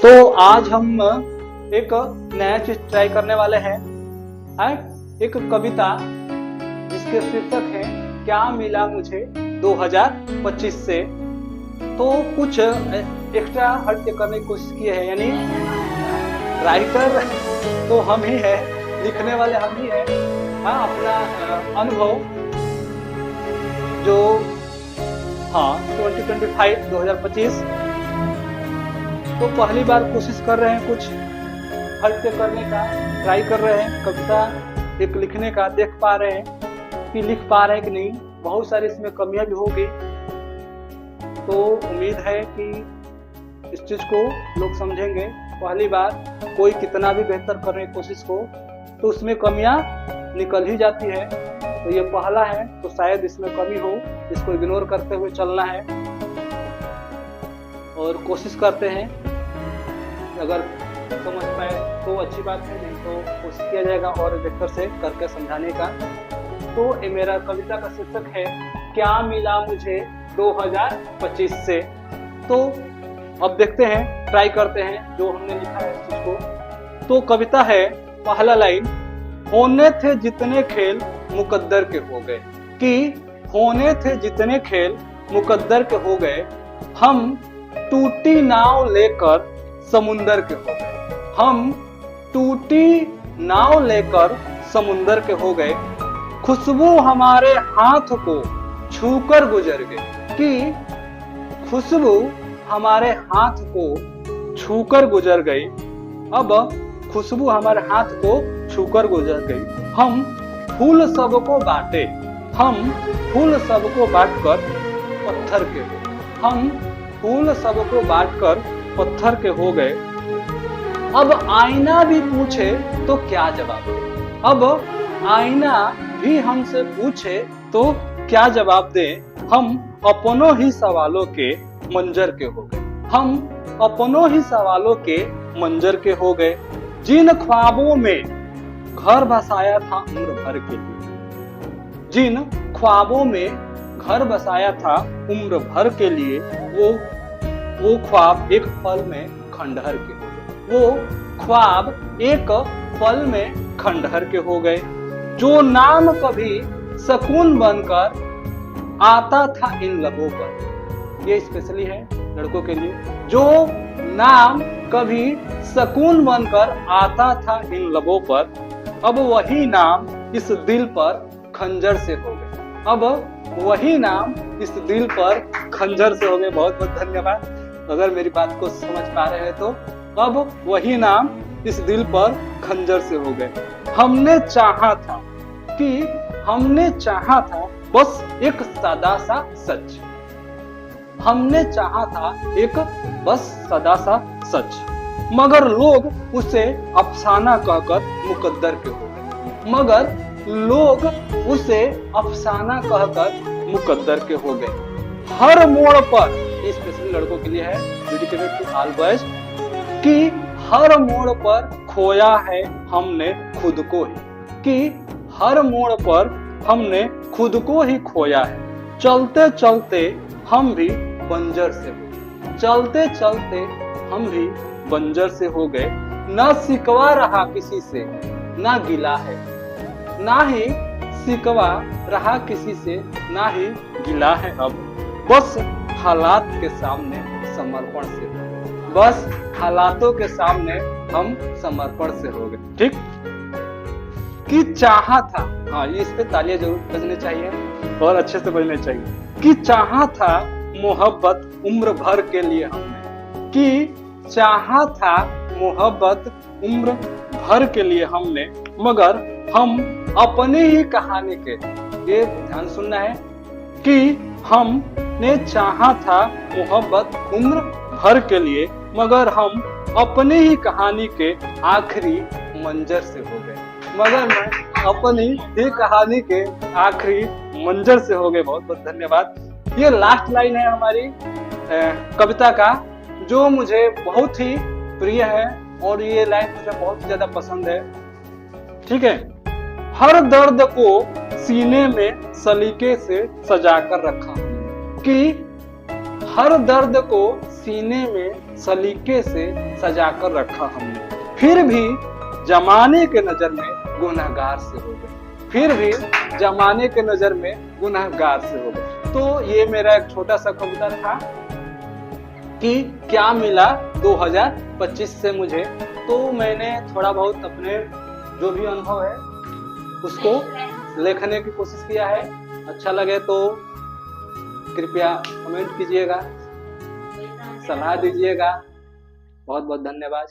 तो आज हम एक नया चीज ट्राई करने वाले हैं। एक कविता जिसके शीर्षक है क्या मिला मुझे 2025 से। तो कुछ एक्स्ट्रा हट के करने की कोशिश की है, यानी राइटर तो हम ही है, लिखने वाले हम ही है। अपना अनुभव जो 2025 तो पहली बार कोशिश कर रहे हैं, कुछ हट के करने का ट्राई कर रहे हैं। कविता एक लिखने का देख पा रहे हैं कि लिख पा रहे हैं कि नहीं, बहुत सारी इसमें कमियां भी होगी। तो उम्मीद है कि इस चीज को लोग समझेंगे। पहली बार कोई कितना भी बेहतर करने की कोशिश हो तो उसमें कमियां निकल ही जाती है। तो ये पहला है, तो शायद इसमें कमी हो, इसको इग्नोर करते हुए चलना है और कोशिश करते हैं। अगर समझ पाए तो अच्छी बात है, नहीं तो कोशिश किया जाएगा और बेहतर से करके समझाने का। तो ये मेरा कविता का शीर्षक है क्या मिला मुझे 2025 से। तो अब देखते हैं, ट्राई करते हैं जो हमने लिखा है इस चीज को। तो कविता है, पहला लाइन, होने थे जितने खेल मुकद्दर के हो गए। कि होने थे जितने खेल मुकद्दर के हो गए, हम टूटी नाव लेकर समुंदर के हो गए। हम टूटी नाव लेकर समुंदर के हो गए, खुशबू हमारे हाथ को छूकर गुजर गए। कि खुशबू हमारे हाथ को छूकर गुजर गई। अब खुशबू हमारे हाथ को छूकर गुजर गई। हम फूल सबको बांटे, हम फूल सबको बांटकर पत्थर के, हम फूल सबको बांटकर पत्थर के हो गए। अब आईना भी पूछे तो क्या जवाब दे। अब आईना भी हमसे पूछे तो क्या जवाब दे। हम अपनों ही सवालों के मंजर के हो गए। हम अपनों ही सवालों के मंजर के हो गए। जिन ख्वाबों में घर बसाया था उम्र भर के लिए, जिन ख्वाबों में घर बसाया था उम्र भर के लिए, वो ख्वाब एक पल में खंडहर के हो गए। वो ख्वाब एक पल में खंडहर के हो गए। जो नाम कभी सकून बनकर आता था इन लबों पर, ये स्पेशली है लड़कों के लिए। जो नाम कभी सकून बनकर आता था इन लबों पर, अब वही नाम इस दिल पर खंजर से हो गए। अब वही नाम इस दिल पर खंजर से हो गए। बहुत बहुत धन्यवाद। अगर मेरी बात को समझ पा रहे हैं तो अब वही नाम इस दिल पर खंजर से हो गए। हमने चाहा था, कि हमने चाहा था बस एक सादा सा सच। हमने चाहा था एक बस सादा सा सच, मगर लोग उसे अफसाना कहकर मुकद्दर के हो गए। मगर लोग उसे अफसाना कहकर मुकद्दर के हो गए। हर मोड़ पर, स्पेशली लड़कों के लिए है, डेडिकेटेड टू ऑल बॉयज, कि हर मोड़ पर खोया है हमने खुद को ही। कि हर मोड़ पर हमने खुद को ही खोया है। चलते चलते हम भी बंजर से हो गए। चलते चलते हम भी बंजर से हो गए। ना सिकवा रहा किसी से, ना गिला है, ना ही सिकवा रहा किसी से, ना ही गिला है। अब बस हालात के सामने समर्पण से, बस हालातों के सामने हम समर्पण से हो गए। ठीक। कि चाहा था, हाँ ये इस पे तालियां जरूर बजने चाहिए और अच्छे से बजने चाहिए। कि चाहा था मोहब्बत उम्र भर के लिए हमने। कि चाहा था मोहब्बत उम्र भर के लिए हमने, मगर हम अपनी ही कहानी के, ये ध्यान सुनना है, कि हमने चाहा था मोहब्बत उम्र भर के लिए, मगर हम अपनी ही कहानी के आखिरी मंजर से हो गए। मगर मैं अपनी ही कहानी के आखिरी मंजर से हो गए। बहुत बहुत धन्यवाद। ये लास्ट लाइन है हमारी कविता का, जो मुझे बहुत ही प्रिय है और ये लाइन मुझे बहुत ज्यादा पसंद है। ठीक है। हर दर्द को सीने में सलीके से सजा कर रखा, कि हर दर्द को सीने में सलीके से सजाकर रखा हमने, फिर भी जमाने के नजर में गुनहगार से हो गए, फिर भी जमाने के नजर में गुनहगार से हो गए। तो ये मेरा एक छोटा सा कविता था कि क्या मिला 2025 से मुझे। तो मैंने थोड़ा बहुत अपने जो भी अनुभव है उसको लिखने की कोशिश किया है। अच्छा लगे तो कृपया कमेंट कीजिएगा, सलाह दीजिएगा। बहुत बहुत धन्यवाद।